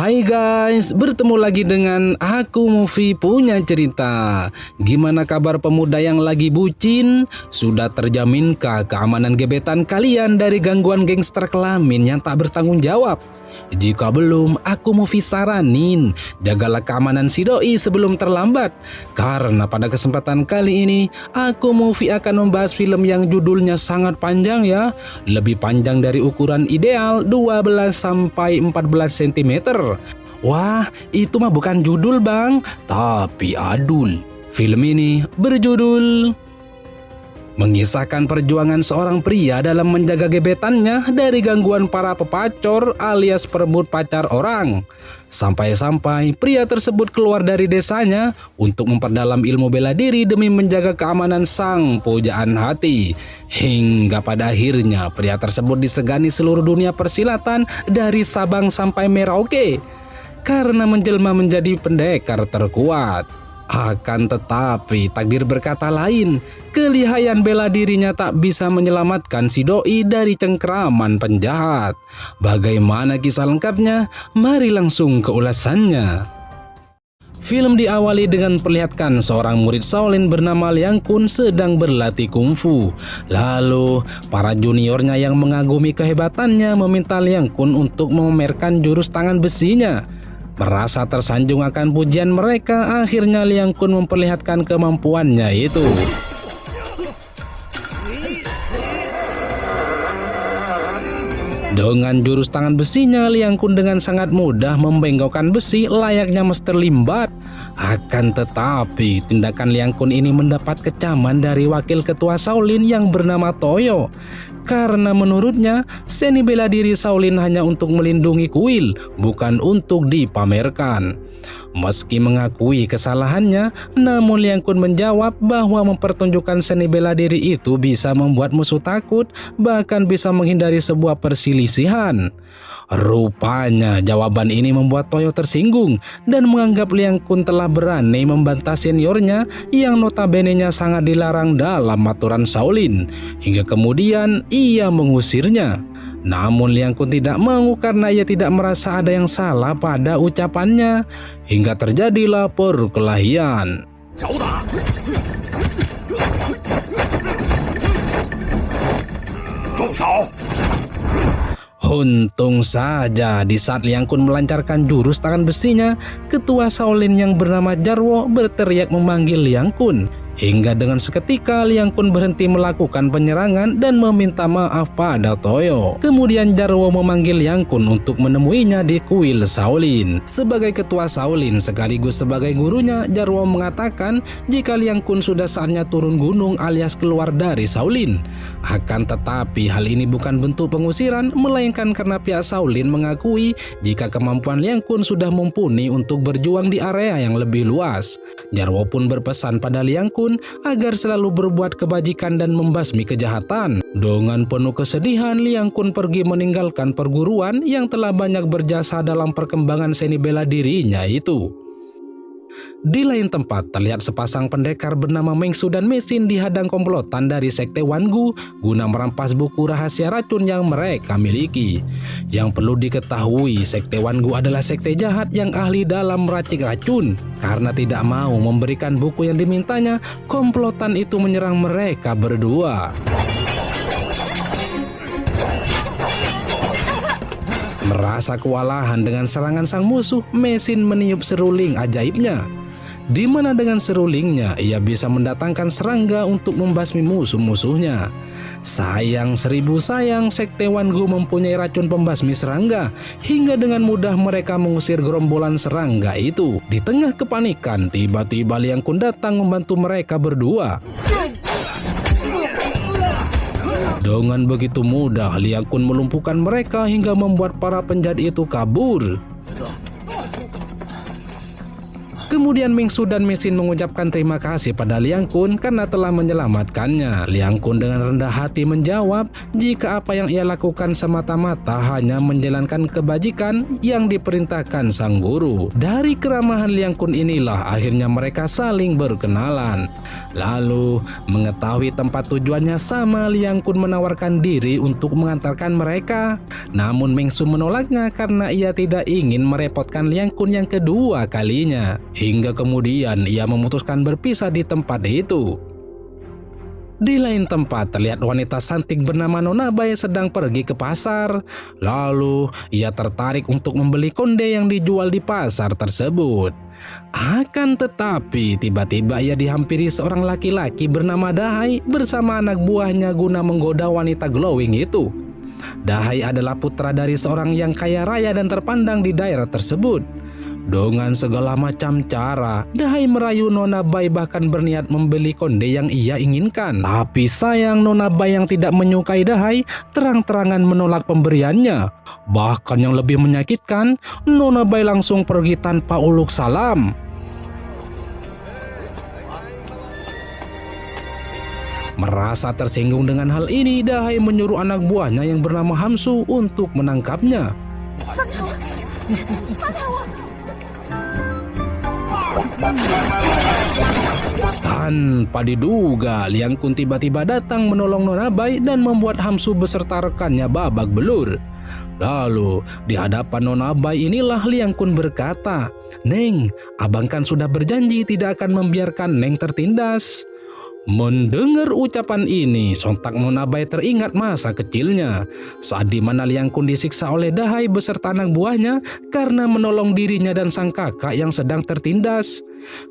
Hai guys, bertemu lagi dengan aku Mufi punya cerita. Gimana kabar pemuda yang lagi bucin? Sudah terjaminkah keamanan gebetan kalian dari gangguan gangster kelamin yang tak bertanggung jawab? Jika belum, aku Mufi saranin, jagalah keamanan si doi sebelum terlambat. Karena pada kesempatan kali ini, aku Mufi akan membahas film yang judulnya sangat panjang ya. Lebih panjang dari ukuran ideal 12-14 cm. Wah, itu mah bukan judul bang, tapi adul. Film ini berjudul mengisahkan perjuangan seorang pria dalam menjaga gebetannya dari gangguan para pepacor alias perebut pacar orang. Sampai-sampai pria tersebut keluar dari desanya untuk memperdalam ilmu bela diri demi menjaga keamanan sang pujaan hati. Hingga pada akhirnya pria tersebut disegani seluruh dunia persilatan dari Sabang sampai Merauke karena menjelma menjadi pendekar terkuat. Akan tetapi takdir berkata lain, kelihayan bela dirinya tak bisa menyelamatkan si doi dari cengkraman penjahat. Bagaimana kisah lengkapnya? Mari langsung ke ulasannya. Film diawali dengan perlihatkan seorang murid Shaolin bernama Liang Kun sedang berlatih kungfu. Lalu, para juniornya yang mengagumi kehebatannya meminta Liang Kun untuk memamerkan jurus tangan besinya. Merasa tersanjung akan pujian mereka, akhirnya Liang Kun memperlihatkan kemampuannya itu. Dengan jurus tangan besinya, Liang Kun dengan sangat mudah membenggokkan besi layaknya Master Limbat. Akan tetapi, tindakan Liang Kun ini mendapat kecaman dari wakil ketua Shaolin yang bernama Toyo. Karena menurutnya, seni bela diri Shaolin hanya untuk melindungi kuil, bukan untuk dipamerkan. Meski mengakui kesalahannya, namun Liang Kun menjawab bahwa mempertunjukkan seni bela diri itu bisa membuat musuh takut, bahkan bisa menghindari sebuah perselisihan. Rupanya jawaban ini membuat Toyo tersinggung dan menganggap Liang Kun telah berani membantah seniornya yang notabene-nya sangat dilarang dalam aturan Shaolin. Hingga kemudian ia mengusirnya. Namun Liang Kun tidak mau karena ia tidak merasa ada yang salah pada ucapannya. Hingga terjadilah perkelahian. Untung saja di saat Liang Kun melancarkan jurus tangan besinya, ketua Shaolin yang bernama Jarwo berteriak memanggil Liang Kun. Hingga dengan seketika Liang Kun berhenti melakukan penyerangan dan meminta maaf pada Toyo. Kemudian Jarwo memanggil Liang Kun untuk menemuinya di kuil Shaolin. Sebagai ketua Shaolin sekaligus sebagai gurunya, Jarwo mengatakan jika Liang Kun sudah saatnya turun gunung alias keluar dari Shaolin. Akan tetapi hal ini bukan bentuk pengusiran, melainkan karena pihak Shaolin mengakui jika kemampuan Liang Kun sudah mumpuni untuk berjuang di area yang lebih luas. Jarwo pun berpesan pada Liang Kun agar selalu berbuat kebajikan dan membasmi kejahatan. Dengan penuh kesedihan, Liang Kun pergi meninggalkan perguruan yang telah banyak berjasa dalam perkembangan seni bela dirinya itu. Di lain tempat, terlihat sepasang pendekar bernama Meng Su dan Mesin dihadang komplotan dari Sekte Wangu guna merampas buku rahasia racun yang mereka miliki. Yang perlu diketahui, Sekte Wangu adalah sekte jahat yang ahli dalam meracik racun. Karena tidak mau memberikan buku yang dimintanya, komplotan itu menyerang mereka berdua. Merasa kewalahan dengan serangan sang musuh, Mesin meniup seruling ajaibnya. Di mana dengan serulingnya ia bisa mendatangkan serangga untuk membasmi musuh-musuhnya. Sayang seribu sayang, Sekte Wangu mempunyai racun pembasmi serangga, hingga dengan mudah mereka mengusir gerombolan serangga itu. Di tengah kepanikan, tiba-tiba Liang Kun datang membantu mereka berdua. Dengan begitu mudah, Liang Kun melumpuhkan mereka hingga membuat para penjahat itu kabur. Kemudian Ming Su dan Mesin mengucapkan terima kasih pada Liang Kun karena telah menyelamatkannya. Liang Kun dengan rendah hati menjawab jika apa yang ia lakukan semata-mata hanya menjalankan kebajikan yang diperintahkan sang guru. Dari keramahan Liang Kun inilah akhirnya mereka saling berkenalan. Lalu mengetahui tempat tujuannya sama, Liang Kun menawarkan diri untuk mengantarkan mereka. Namun Ming Su menolaknya karena ia tidak ingin merepotkan Liang Kun yang kedua kalinya. Hingga kemudian ia memutuskan berpisah di tempat itu. Di lain tempat terlihat wanita cantik bernama Nona Bai sedang pergi ke pasar. Lalu ia tertarik untuk membeli konde yang dijual di pasar tersebut. Akan tetapi tiba-tiba ia dihampiri seorang laki-laki bernama Dahai bersama anak buahnya guna menggoda wanita glowing itu. Dahai adalah putra dari seorang yang kaya raya dan terpandang di daerah tersebut. Dengan segala macam cara, Dahai merayu Nona Bai bahkan berniat membeli konde yang ia inginkan. Tapi sayang Nona Bai yang tidak menyukai Dahai terang-terangan menolak pemberiannya. Bahkan yang lebih menyakitkan, Nona Bai langsung pergi tanpa uluk salam. Merasa tersinggung dengan hal ini, Dahai menyuruh anak buahnya yang bernama Hamsu untuk menangkapnya. Tanpa diduga, Liang Kun tiba-tiba datang menolong Nona Bai dan membuat Hamsu beserta rekannya babak belur. Lalu di hadapan Nona Bai inilah Liang Kun berkata, "Neng, abang kan sudah berjanji tidak akan membiarkan Neng tertindas." Mendengar ucapan ini, sontak Nona Bai teringat masa kecilnya saat dimana Liang Kun disiksa oleh Dahai beserta anak buahnya karena menolong dirinya dan sang kakak yang sedang tertindas.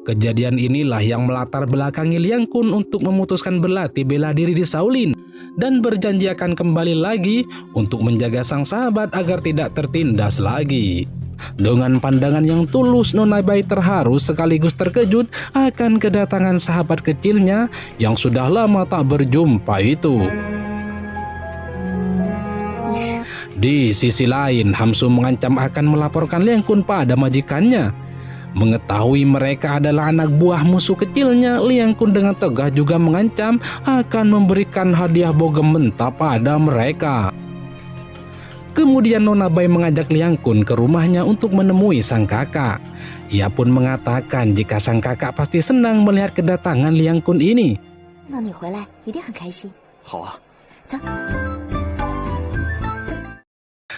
Kejadian inilah yang melatar belakangi Liang Kun untuk memutuskan berlatih bela diri di Shaolin dan berjanji akan kembali lagi untuk menjaga sang sahabat agar tidak tertindas lagi. Dengan pandangan yang tulus, Nona Bai terharu sekaligus terkejut akan kedatangan sahabat kecilnya yang sudah lama tak berjumpa itu. Di sisi lain, Hamsu mengancam akan melaporkan Liang Kun pada majikannya. Mengetahui mereka adalah anak buah musuh kecilnya, Liang Kun dengan tegas juga mengancam akan memberikan hadiah bogem mentah pada mereka. Kemudian Nona Bai mengajak Liang Kun ke rumahnya untuk menemui sang kakak. Ia pun mengatakan jika sang kakak pasti senang melihat kedatangan Liang Kun ini.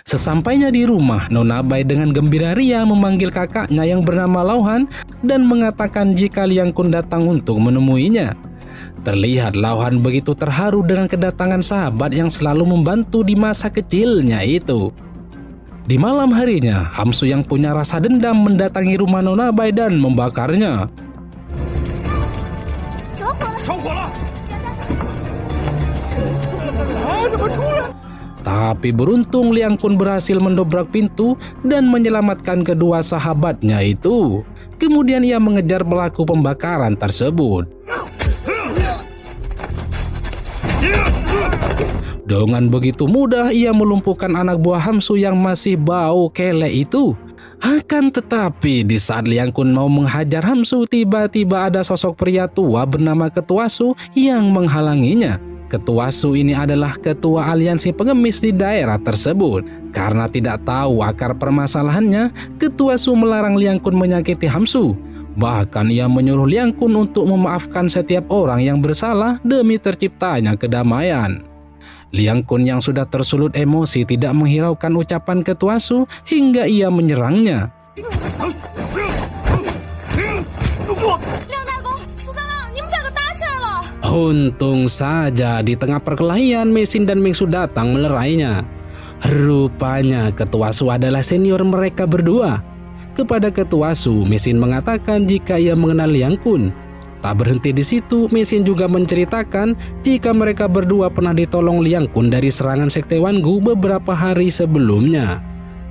Sesampainya di rumah, Nona Bai dengan gembira ria memanggil kakaknya yang bernama Lauhan dan mengatakan jika Liang Kun datang untuk menemuinya. Terlihat Lauhan begitu terharu dengan kedatangan sahabat yang selalu membantu di masa kecilnya itu. Di malam harinya, Hamsu yang punya rasa dendam mendatangi rumah Nona Bai dan membakarnya. Tapi beruntung Liang Kun berhasil mendobrak pintu dan menyelamatkan kedua sahabatnya itu. Kemudian ia mengejar pelaku pembakaran tersebut. Dengan begitu mudah ia melumpuhkan anak buah Hamsu yang masih bau kele itu. Akan tetapi di saat Liang Kun mau menghajar Hamsu, tiba-tiba ada sosok pria tua bernama Ketua Su yang menghalanginya. Ketua Su ini adalah ketua aliansi pengemis di daerah tersebut. Karena tidak tahu akar permasalahannya, Ketua Su melarang Liang Kun menyakiti Hamsu. Bahkan ia menyuruh Liang Kun untuk memaafkan setiap orang yang bersalah demi terciptanya kedamaian. Liang Kun yang sudah tersulut emosi tidak menghiraukan ucapan Ketua Su hingga ia menyerangnya. Untung saja di tengah perkelahian Mesin dan Ming Su datang melerainya. Rupanya Ketua Su adalah senior mereka berdua. Kepada Ketua Su, Mesin mengatakan jika ia mengenal Liang Kun. Tak berhenti di situ, Mesin juga menceritakan jika mereka berdua pernah ditolong Liang Kun dari serangan Sekte Wangu beberapa hari sebelumnya.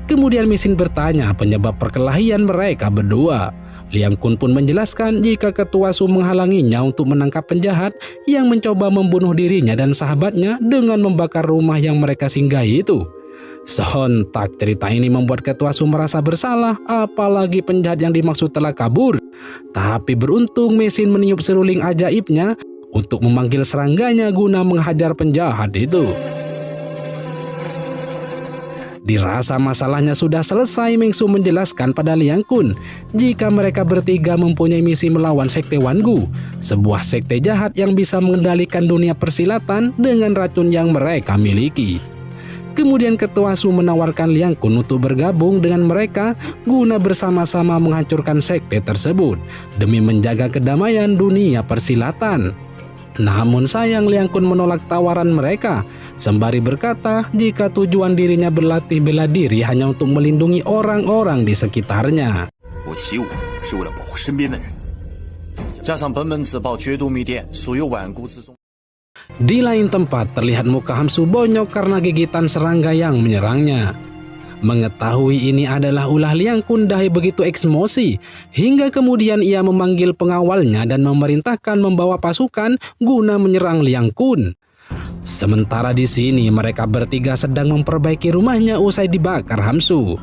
Kemudian Mesin bertanya penyebab perkelahian mereka berdua. Liang Kun pun menjelaskan jika Ketua Su menghalanginya untuk menangkap penjahat yang mencoba membunuh dirinya dan sahabatnya dengan membakar rumah yang mereka singgahi itu. Sontak cerita ini membuat Ketua Su merasa bersalah, apalagi penjahat yang dimaksud telah kabur. Tapi beruntung mesin meniup seruling ajaibnya untuk memanggil serangganya guna menghajar penjahat itu. Dirasa masalahnya sudah selesai, Meng Su menjelaskan pada Liang Kun jika mereka bertiga mempunyai misi melawan Sekte Wangu, sebuah sekte jahat yang bisa mengendalikan dunia persilatan dengan racun yang mereka miliki. Kemudian Ketua Su menawarkan Liang Kun untuk bergabung dengan mereka guna bersama-sama menghancurkan sekte tersebut demi menjaga kedamaian dunia persilatan. Namun sayang Liang Kun menolak tawaran mereka, sembari berkata jika tujuan dirinya berlatih bela diri hanya untuk melindungi orang-orang di sekitarnya. Di lain tempat terlihat muka Hamsu bonyok karena gigitan serangga yang menyerangnya. Mengetahui ini adalah ulah Liang Kun, Dahai begitu eksmosi hingga kemudian ia memanggil pengawalnya dan memerintahkan membawa pasukan guna menyerang Liang Kun. Sementara di sini mereka bertiga sedang memperbaiki rumahnya usai dibakar Hamsu.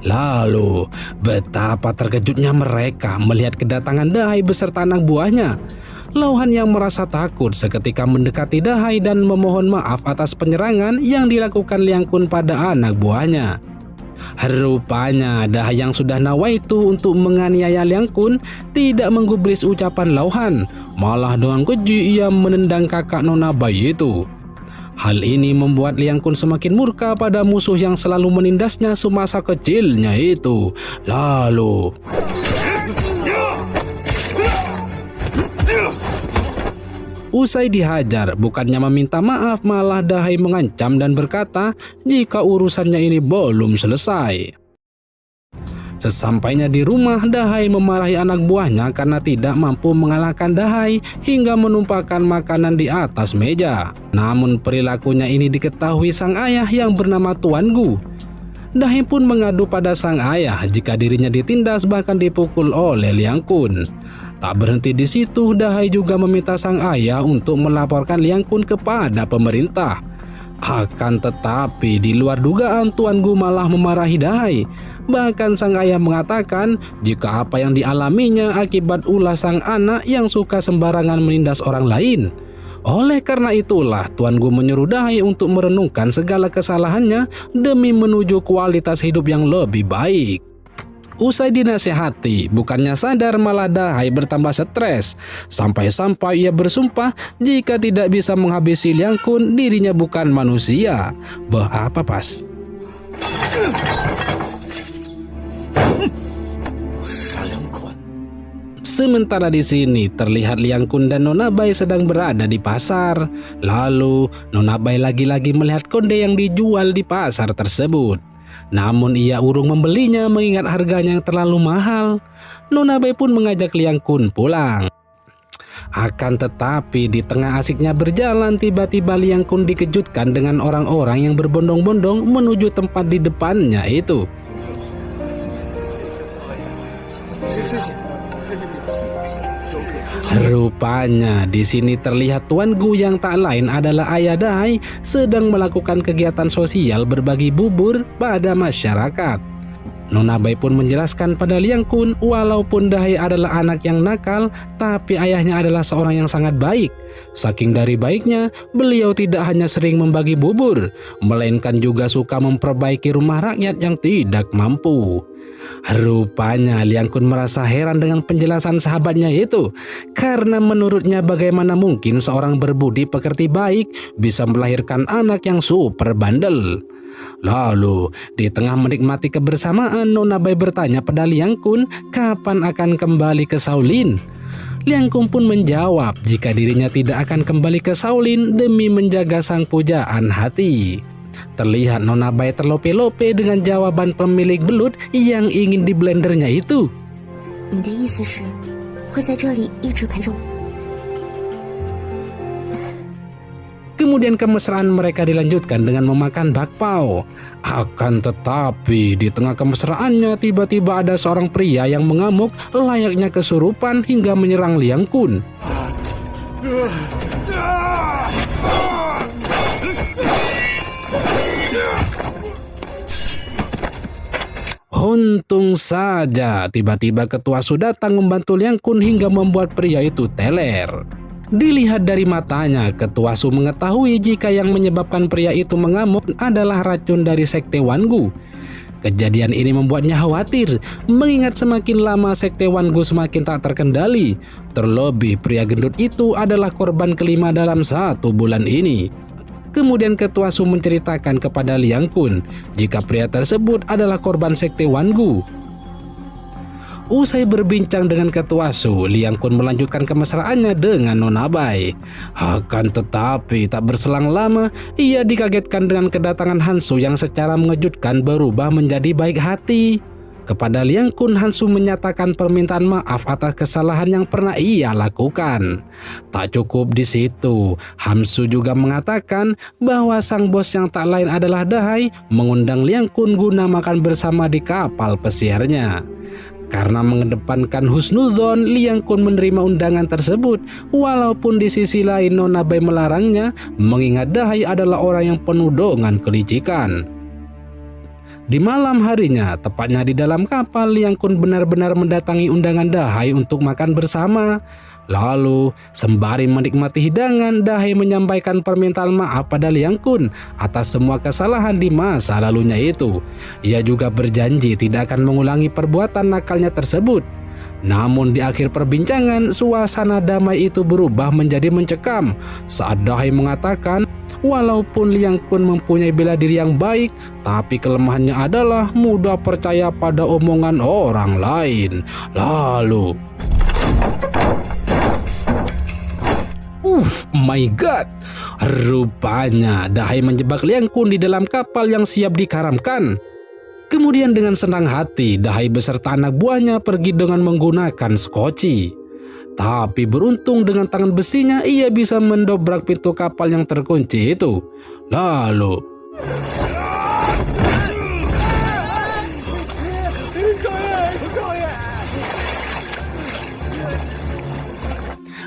Lalu betapa terkejutnya mereka melihat kedatangan Dahai beserta anak buahnya. Lauhan yang merasa takut seketika mendekati Dahai dan memohon maaf atas penyerangan yang dilakukan Liang Kun pada anak buahnya. Rupanya Dahai yang sudah nawaitu untuk menganiaya Liang Kun tidak menggubris ucapan Lauhan, malah dengan keji ia menendang kakak Nona bayi itu. Hal ini membuat Liang Kun semakin murka pada musuh yang selalu menindasnya semasa kecilnya itu. Lalu usai dihajar, bukannya meminta maaf, malah Dahai mengancam dan berkata jika urusannya ini belum selesai. Sesampainya di rumah, Dahai memarahi anak buahnya karena tidak mampu mengalahkan Dahai hingga menumpahkan makanan di atas meja. Namun perilakunya ini diketahui sang ayah yang bernama Tuan Gu. Dahai pun mengadu pada sang ayah jika dirinya ditindas bahkan dipukul oleh Liang Kun. Tak berhenti di situ, Dahai juga meminta sang ayah untuk melaporkan Liang Kun kepada pemerintah. Akan tetapi di luar dugaan Tuan Gu malah memarahi Dahai. Bahkan sang ayah mengatakan jika apa yang dialaminya akibat ulah sang anak yang suka sembarangan menindas orang lain. Oleh karena itulah Tuan Gu menyuruh Dahai untuk merenungkan segala kesalahannya demi menuju kualitas hidup yang lebih baik. Usai dinasihati, bukannya sadar malah Dahai bertambah stres. Sampai-sampai ia bersumpah jika tidak bisa menghabisi Liang Kun, dirinya bukan manusia. Apa pas? Sementara di sini terlihat Liang Kun dan Nona Bai sedang berada di pasar. Lalu Nona Bai lagi-lagi melihat konde yang dijual di pasar tersebut. Namun ia urung membelinya mengingat harganya yang terlalu mahal. Nona Bai pun mengajak Liang Kun pulang. Akan tetapi di tengah asiknya berjalan, tiba-tiba Liang Kun dikejutkan dengan orang-orang yang berbondong-bondong menuju tempat di depannya itu. Rupanya di sini terlihat Tuan Gu yang tak lain adalah ayah Dahai sedang melakukan kegiatan sosial berbagi bubur pada masyarakat. Nona Bai pun menjelaskan pada Liang Kun walaupun Dahai adalah anak yang nakal, tapi ayahnya adalah seorang yang sangat baik. Saking dari baiknya, beliau tidak hanya sering membagi bubur, melainkan juga suka memperbaiki rumah rakyat yang tidak mampu. Rupanya Liang Kun merasa heran dengan penjelasan sahabatnya itu, karena menurutnya bagaimana mungkin seorang berbudi pekerti baik bisa melahirkan anak yang super bandel. Lalu di tengah menikmati kebersamaan, Nona Bai bertanya pada Liang Kun kapan akan kembali ke Shaolin. Liang Kun pun menjawab jika dirinya tidak akan kembali ke Shaolin demi menjaga sang pujaan hati. Terlihat Nona Bai terlope-lope dengan jawaban pemilik belut yang ingin diblendernya itu. Kemudian kemesraan mereka dilanjutkan dengan memakan bakpao. Akan tetapi di tengah kemesraannya tiba-tiba ada seorang pria yang mengamuk layaknya kesurupan hingga menyerang Liang Kun. Untung saja tiba-tiba ketua Su datang membantu Liang Kun hingga membuat pria itu teler. Dilihat dari matanya, ketua Su mengetahui jika yang menyebabkan pria itu mengamuk adalah racun dari sekte Wangu. Kejadian ini membuatnya khawatir, mengingat semakin lama sekte Wangu semakin tak terkendali. Terlebih pria gendut itu adalah korban kelima dalam 1 bulan ini. Kemudian ketua Su menceritakan kepada Liang Kun jika pria tersebut adalah korban sekte Wangu. Usai berbincang dengan ketua Su, Liang Kun melanjutkan kemesraannya dengan Nona Bai. Akan tetapi tak berselang lama, ia dikagetkan dengan kedatangan Hansu yang secara mengejutkan berubah menjadi baik hati. Kepada Liang Kun, Hansu menyatakan permintaan maaf atas kesalahan yang pernah ia lakukan. Tak cukup di situ, Hansu juga mengatakan bahwa sang bos yang tak lain adalah Dahai mengundang Liang Kun guna makan bersama di kapal pesiarnya. Karena mengedepankan husnudzon, Liang Kun menerima undangan tersebut, walaupun di sisi lain Nona Bai melarangnya, mengingat Dahai adalah orang yang penuh dengan kelicikan. Di malam harinya, tepatnya di dalam kapal, Liang Kun benar-benar mendatangi undangan Dahai untuk makan bersama. Lalu, sembari menikmati hidangan, Dahai menyampaikan permintaan maaf pada Liang Kun atas semua kesalahan di masa lalunya itu. Ia juga berjanji tidak akan mengulangi perbuatan nakalnya tersebut. Namun di akhir perbincangan, suasana damai itu berubah menjadi mencekam saat Dahai mengatakan walaupun Liang Kun mempunyai bela diri yang baik, tapi kelemahannya adalah mudah percaya pada omongan orang lain. Lalu, my god, rupanya Dahai menjebak Liang Kun di dalam kapal yang siap dikaramkan. Kemudian dengan senang hati, Dahai beserta anak buahnya pergi dengan menggunakan skoci. Tapi beruntung dengan tangan besinya, ia bisa mendobrak pintu kapal yang terkunci itu. Lalu,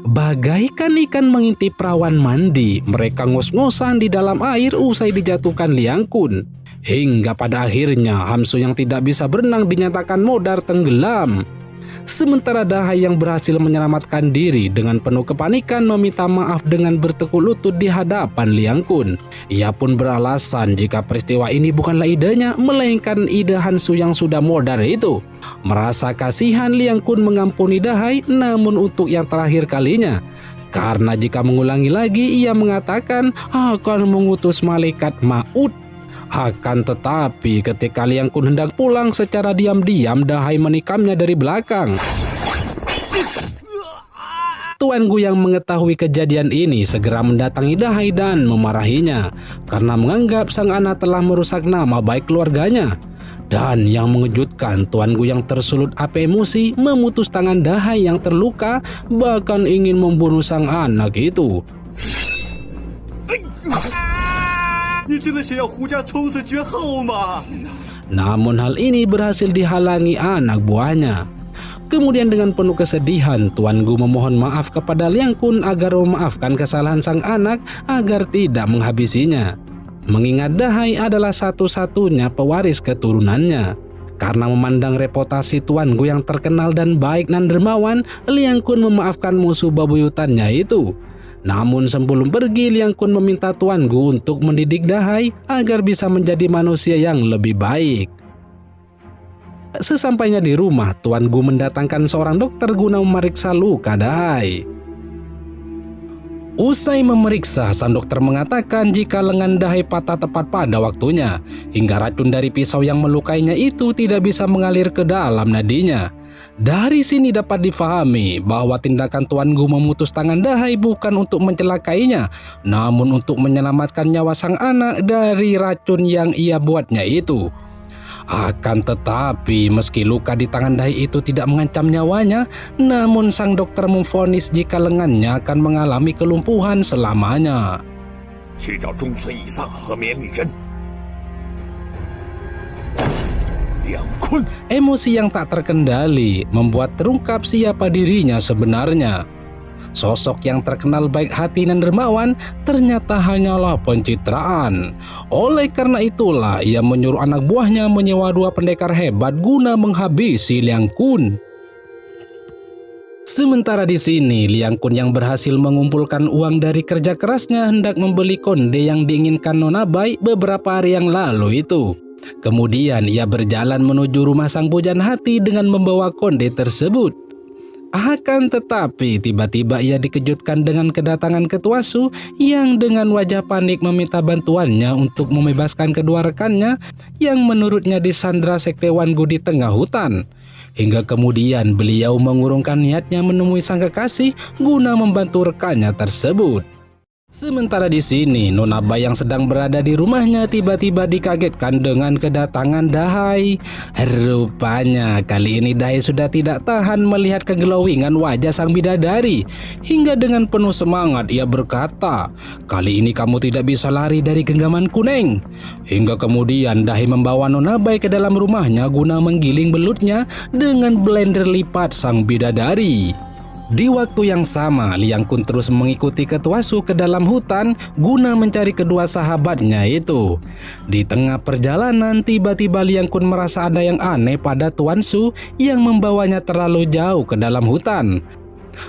bagaikan ikan mengintip perawan mandi, mereka ngos-ngosan di dalam air usai dijatuhkan Liang Kun. Hingga pada akhirnya Hansu yang tidak bisa berenang dinyatakan modar tenggelam. Sementara Dahai yang berhasil menyelamatkan diri dengan penuh kepanikan meminta maaf dengan bertekuk lutut di hadapan Liang Kun. Ia pun beralasan jika peristiwa ini bukanlah idenya, melainkan ide Hansu yang sudah modar itu. Merasa kasihan, Liang Kun mengampuni Dahai, namun untuk yang terakhir kalinya. Karena jika mengulangi lagi, ia mengatakan akan mengutus malaikat maut. Akan tetapi ketika Liang Kun hendak pulang, secara diam-diam Dahai menikamnya dari belakang. Tuan Gu yang mengetahui kejadian ini segera mendatangi Dahai dan memarahinya karena menganggap sang anak telah merusak nama baik keluarganya. Dan yang mengejutkan, Tuan Gu yang tersulut api emosi memutus tangan Dahai yang terluka, bahkan ingin membunuh sang anak itu. Namun hal ini berhasil dihalangi anak buahnya. Kemudian dengan penuh kesedihan, Tuan Gu memohon maaf kepada Liang Kun agar memaafkan kesalahan sang anak agar tidak menghabisinya. Mengingat Dahai adalah satu-satunya pewaris keturunannya. Karena memandang reputasi Tuan Gu yang terkenal dan baik dan dermawan, Liang Kun memaafkan musuh babuyutannya itu. Namun sebelum pergi, Liang Kun meminta Tuan Gu untuk mendidik Dahai agar bisa menjadi manusia yang lebih baik. Sesampainya di rumah, Tuan Gu mendatangkan seorang dokter guna memeriksa luka Dahai. Usai memeriksa, sang dokter mengatakan jika lengan Dahai patah tepat pada waktunya, hingga racun dari pisau yang melukainya itu tidak bisa mengalir ke dalam nadinya. Dari sini dapat difahami bahwa tindakan Tuan Gu memutus tangan Dahai bukan untuk mencelakainya, namun untuk menyelamatkan nyawa sang anak dari racun yang ia buatnya itu. Akan tetapi meski luka di tangan Dahai itu tidak mengancam nyawanya, namun sang dokter memvonis jika lengannya akan mengalami kelumpuhan selamanya. Emosi yang tak terkendali membuat terungkap siapa dirinya sebenarnya. sosok yang terkenal baik hati dan dermawan ternyata hanyalah pencitraan. Oleh karena itulah ia menyuruh anak buahnya menyewa 2 pendekar hebat guna menghabisi Liang Kun. Sementara di sini, Liang Kun yang berhasil mengumpulkan uang dari kerja kerasnya hendak membeli konde yang diinginkan Nona Bai beberapa hari yang lalu itu. Kemudian ia berjalan menuju rumah sang pujaan hati dengan membawa konde tersebut. Akan tetapi tiba-tiba ia dikejutkan dengan kedatangan Ketua Su yang dengan wajah panik meminta bantuannya untuk membebaskan kedua rekannya yang menurutnya disandra Sekte Wan Gu di tengah hutan. Hingga kemudian beliau mengurungkan niatnya menemui sang kekasih guna membantu rekannya tersebut. Sementara di sini, Nona Bai yang sedang berada di rumahnya tiba-tiba dikagetkan dengan kedatangan Dahai. Rupanya kali ini Dahai sudah tidak tahan melihat keglowingan wajah sang bidadari. Hingga dengan penuh semangat ia berkata, "Kali ini kamu tidak bisa lari dari genggaman kuning." Hingga kemudian Dahai membawa Nona Bai ke dalam rumahnya guna menggiling belutnya dengan blender lipat sang bidadari. Di waktu yang sama, Liang Kun terus mengikuti Ketua Su ke dalam hutan guna mencari kedua sahabatnya itu. Di tengah perjalanan, tiba-tiba Liang Kun merasa ada yang aneh pada Tuan Su yang membawanya terlalu jauh ke dalam hutan.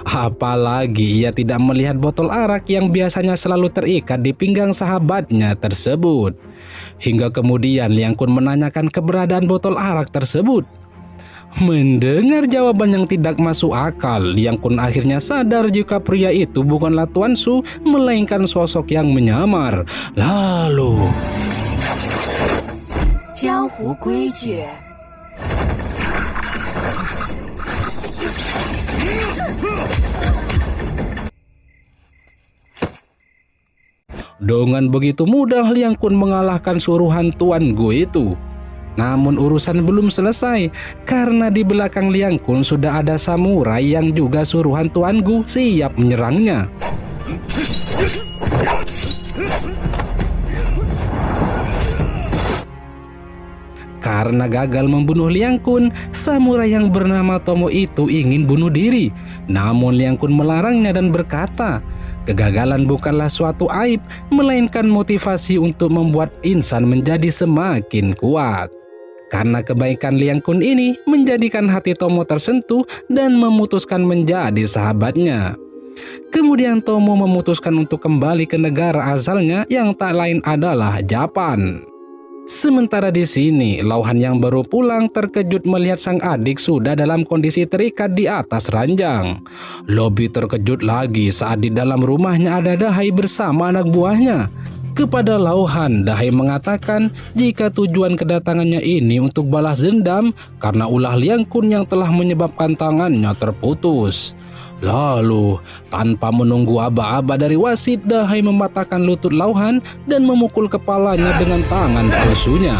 Apalagi ia tidak melihat botol arak yang biasanya selalu terikat di pinggang sahabatnya tersebut. Hingga kemudian Liang Kun menanyakan keberadaan botol arak tersebut. Mendengar jawaban yang tidak masuk akal, Liang Kun akhirnya sadar jika pria itu bukanlah Tuan Su, melainkan sosok yang menyamar. Lalu, Jianghu Guiju. Dengan begitu mudah Liang Kun mengalahkan suruhan Tuan Gu itu. Namun urusan belum selesai, karena di belakang Liang Kun sudah ada samurai yang juga suruhan Tuan Gu siap menyerangnya. Karena gagal membunuh Liang Kun, samurai yang bernama Tomo itu ingin bunuh diri. Namun Liang Kun melarangnya dan berkata, kegagalan bukanlah suatu aib, melainkan motivasi untuk membuat insan menjadi semakin kuat. Karena kebaikan Liang Kun ini menjadikan hati Tomo tersentuh dan memutuskan menjadi sahabatnya. Kemudian Tomo memutuskan untuk kembali ke negara asalnya yang tak lain adalah Japan. Sementara di sini, Lauhan yang baru pulang terkejut melihat sang adik sudah dalam kondisi terikat di atas ranjang. Lebih terkejut lagi saat di dalam rumahnya ada Dahai bersama anak buahnya. Kepada Lauhan, Dahai mengatakan jika tujuan kedatangannya ini untuk balas dendam karena ulah Liang Kun yang telah menyebabkan tangannya terputus. Lalu, tanpa menunggu aba-aba dari wasit, Dahai mematahkan lutut Lauhan dan memukul kepalanya dengan tangan palsunya.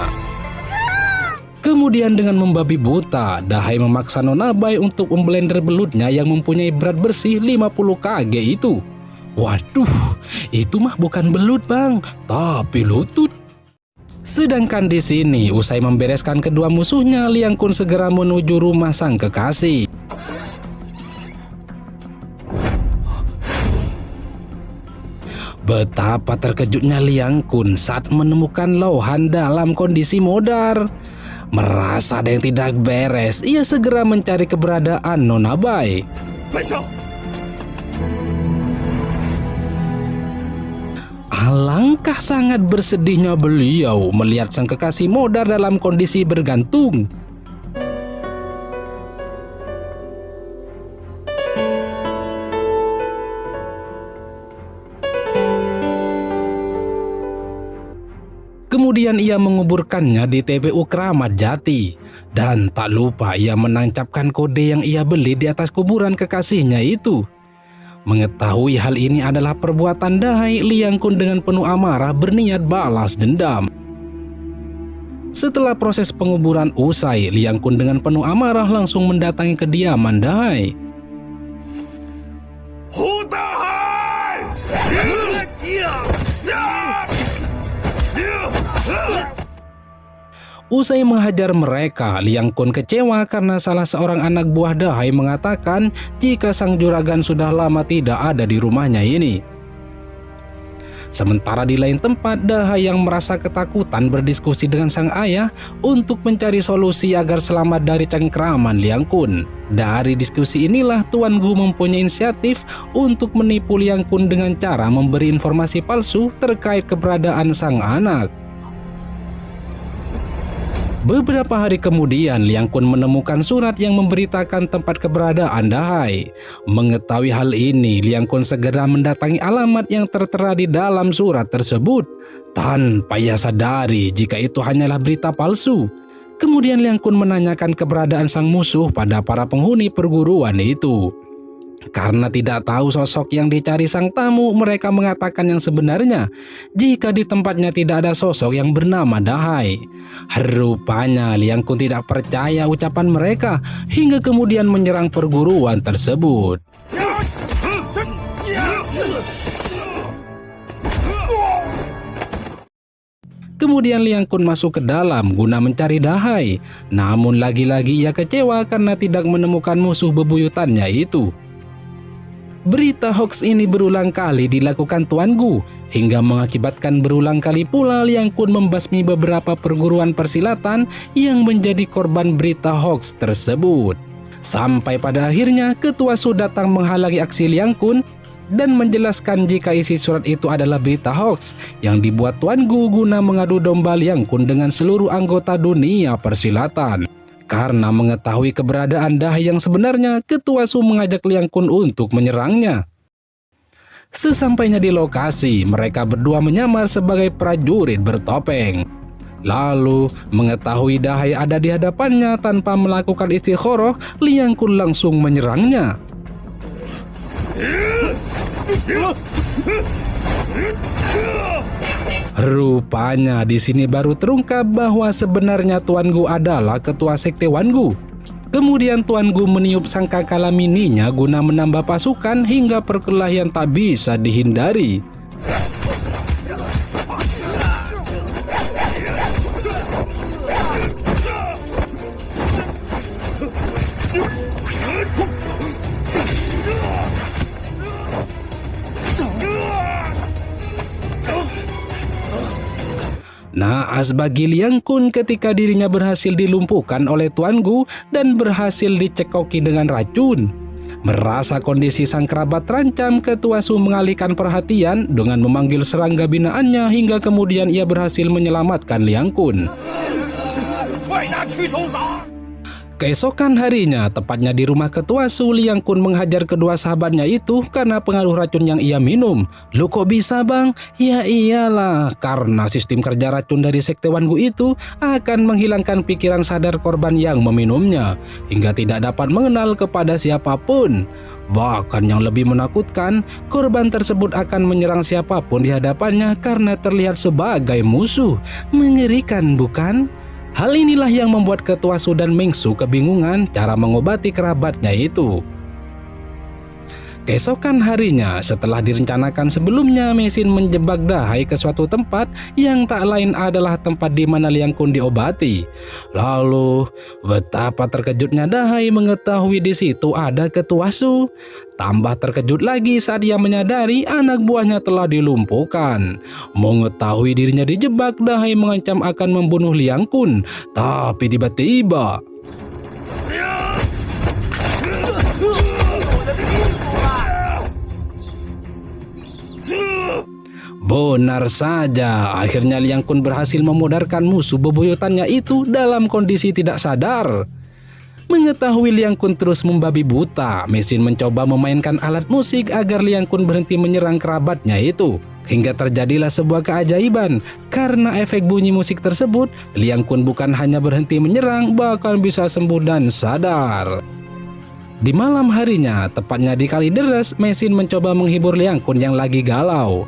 Kemudian dengan membabi buta, Dahai memaksa Nona Bai untuk memblender belutnya yang mempunyai berat bersih 50 kg itu. Waduh, itu mah bukan belut bang, tapi lutut. Sedangkan di sini, usai membereskan kedua musuhnya, Liang Kun segera menuju rumah sang kekasih. Betapa terkejutnya Liang Kun saat menemukan Lauhan dalam kondisi modar. Merasa ada yang tidak beres, ia segera mencari keberadaan Nona Bai. Alangkah sangat bersedihnya beliau melihat sang kekasih modar dalam kondisi bergantung. Kemudian ia menguburkannya di TPU Keramat Jati. Dan tak lupa ia menancapkan kode yang ia beli di atas kuburan kekasihnya itu. Mengetahui hal ini adalah perbuatan Dahai, Liang Kun dengan penuh amarah berniat balas dendam. Setelah proses penguburan usai, Liang Kun dengan penuh amarah langsung mendatangi kediaman Dahai. Usai menghajar mereka, Liang Kun kecewa karena salah seorang anak buah Dahai mengatakan jika sang juragan sudah lama tidak ada di rumahnya ini. Sementara di lain tempat, Dahai yang merasa ketakutan berdiskusi dengan sang ayah untuk mencari solusi agar selamat dari cengkraman Liang Kun. Dari diskusi inilah Tuan Gu mempunyai inisiatif untuk menipu Liang Kun dengan cara memberi informasi palsu terkait keberadaan sang anak. Beberapa hari kemudian, Liang Kun menemukan surat yang memberitakan tempat keberadaan Dahai. Mengetahui hal ini, Liang Kun segera mendatangi alamat yang tertera di dalam surat tersebut, tanpa ia sadari jika itu hanyalah berita palsu. Kemudian Liang Kun menanyakan keberadaan sang musuh pada para penghuni perguruan itu. Karena tidak tahu sosok yang dicari sang tamu, mereka mengatakan yang sebenarnya jika di tempatnya tidak ada sosok yang bernama Dahai. Rupanya Liang Kun tidak percaya ucapan mereka hingga kemudian menyerang perguruan tersebut. Kemudian Liang Kun masuk ke dalam guna mencari Dahai. Namun lagi-lagi ia kecewa karena tidak menemukan musuh bebuyutannya itu. Berita hoax ini berulang kali dilakukan Tuan Gu, hingga mengakibatkan berulang kali pula Liang Kun membasmi beberapa perguruan persilatan yang menjadi korban berita hoax tersebut. Sampai pada akhirnya Ketua Su datang menghalangi aksi Liang Kun dan menjelaskan jika isi surat itu adalah berita hoax yang dibuat Tuan Gu guna mengadu domba Liang Kun dengan seluruh anggota dunia persilatan. Karena mengetahui keberadaan Dahai yang sebenarnya, Ketua Su mengajak Liang Kun untuk menyerangnya. Sesampainya di lokasi, mereka berdua menyamar sebagai prajurit bertopeng. Lalu, mengetahui Dahai ada di hadapannya tanpa melakukan istikharah, Liang Kun langsung menyerangnya. Rupanya di sini baru terungkap bahwa sebenarnya Tuan Gu adalah ketua sekte Wan Gu. Kemudian Tuan Gu meniup sangkakala mininya guna menambah pasukan hingga perkelahian tak bisa dihindari. Naas bagi Liang Kun ketika dirinya berhasil dilumpuhkan oleh Tuan Gu dan berhasil dicekoki dengan racun. Merasa kondisi sang kerabat terancam, Ketua Su mengalihkan perhatian dengan memanggil serangga binaannya hingga kemudian ia berhasil menyelamatkan Liang Kun. Keesokan harinya, tepatnya di rumah Ketua Su, Liang Kun menghajar kedua sahabatnya itu karena pengaruh racun yang ia minum. "Loh kok bisa bang?" "Ya iyalah, karena sistem kerja racun dari sekte Wan Gu itu akan menghilangkan pikiran sadar korban yang meminumnya, hingga tidak dapat mengenal kepada siapapun. Bahkan yang lebih menakutkan, korban tersebut akan menyerang siapapun di hadapannya karena terlihat sebagai musuh. Mengerikan bukan?" Hal inilah yang membuat Ketua Su dan Meng Su kebingungan cara mengobati kerabatnya itu. Keesokan harinya, setelah direncanakan sebelumnya, mesin menjebak Dahai ke suatu tempat yang tak lain adalah tempat di mana Liang Kun diobati. Lalu, betapa terkejutnya Dahai mengetahui di situ ada Ketua Su. Tambah terkejut lagi saat ia menyadari anak buahnya telah dilumpuhkan. Mengetahui dirinya dijebak, Dahai mengancam akan membunuh Liang Kun. Tapi tiba-tiba benar saja, akhirnya Liang Kun berhasil memudarkan musuh bebuyutannya itu dalam kondisi tidak sadar. Mengetahui Liang Kun terus membabi buta, mesin mencoba memainkan alat musik agar Liang Kun berhenti menyerang kerabatnya itu. Hingga terjadilah sebuah keajaiban, karena efek bunyi musik tersebut, Liang Kun bukan hanya berhenti menyerang, bahkan bisa sembuh dan sadar. Di malam harinya, tepatnya di kali deras, mesin mencoba menghibur Liang Kun yang lagi galau.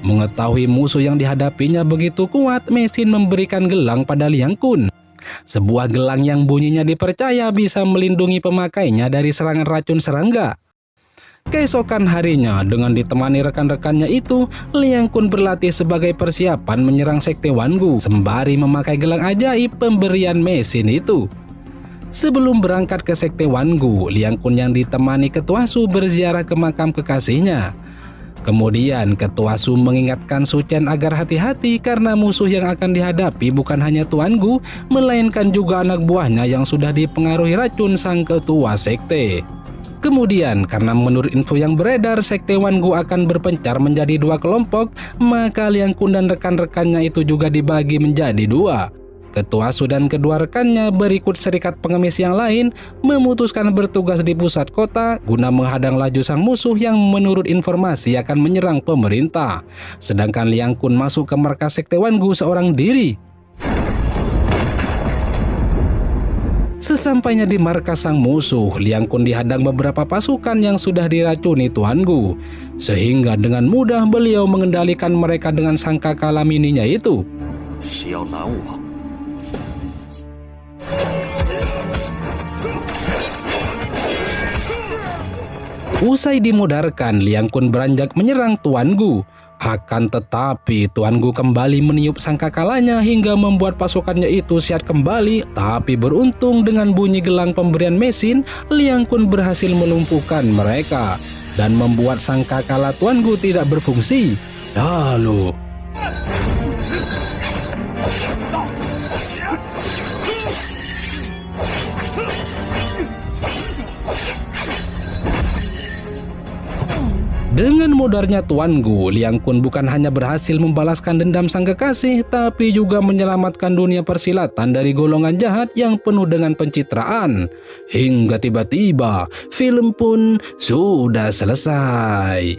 Mengetahui musuh yang dihadapinya begitu kuat, mesin memberikan gelang pada Liang Kun. Sebuah gelang yang bunyinya dipercaya bisa melindungi pemakainya dari serangan racun serangga. Keesokan harinya, dengan ditemani rekan-rekannya itu, Liang Kun berlatih sebagai persiapan menyerang Sekte Wangu sembari memakai gelang ajaib pemberian mesin itu. Sebelum berangkat ke Sekte Wangu, Liang Kun yang ditemani Ketua Su berziarah ke makam kekasihnya. Kemudian Ketua Su mengingatkan Su Chen agar hati-hati karena musuh yang akan dihadapi bukan hanya Tuan Gu, melainkan juga anak buahnya yang sudah dipengaruhi racun sang ketua sekte. Kemudian, karena menurut info yang beredar, Sekte Wangu akan berpencar menjadi dua kelompok, maka Liang Kun dan rekan-rekannya itu juga dibagi menjadi dua. Ketua Su dan kedua rekannya berikut serikat pengemis yang lain memutuskan bertugas di pusat kota guna menghadang laju sang musuh yang menurut informasi akan menyerang pemerintah. Sedangkan Liang Kun masuk ke markas Sekte Wangu seorang diri. Sesampainya di markas sang musuh, Liang Kun dihadang beberapa pasukan yang sudah diracuni Tuan Gu, sehingga dengan mudah beliau mengendalikan mereka dengan sangkakala mininya itu. Usai dimudarkan, Liang Kun beranjak menyerang Tuan Gu. Akan tetapi Tuan Gu kembali meniup sangkakalanya hingga membuat pasukannya itu siap kembali. Tapi beruntung dengan bunyi gelang pemberian mesin, Liang Kun berhasil melumpuhkan mereka dan membuat sangkakala Tuan Gu tidak berfungsi. Lalu dengan mudarnya Tuan Gu, Liang Kun bukan hanya berhasil membalaskan dendam sang kekasih, tapi juga menyelamatkan dunia persilatan dari golongan jahat yang penuh dengan pencitraan. Hingga tiba-tiba, film pun sudah selesai.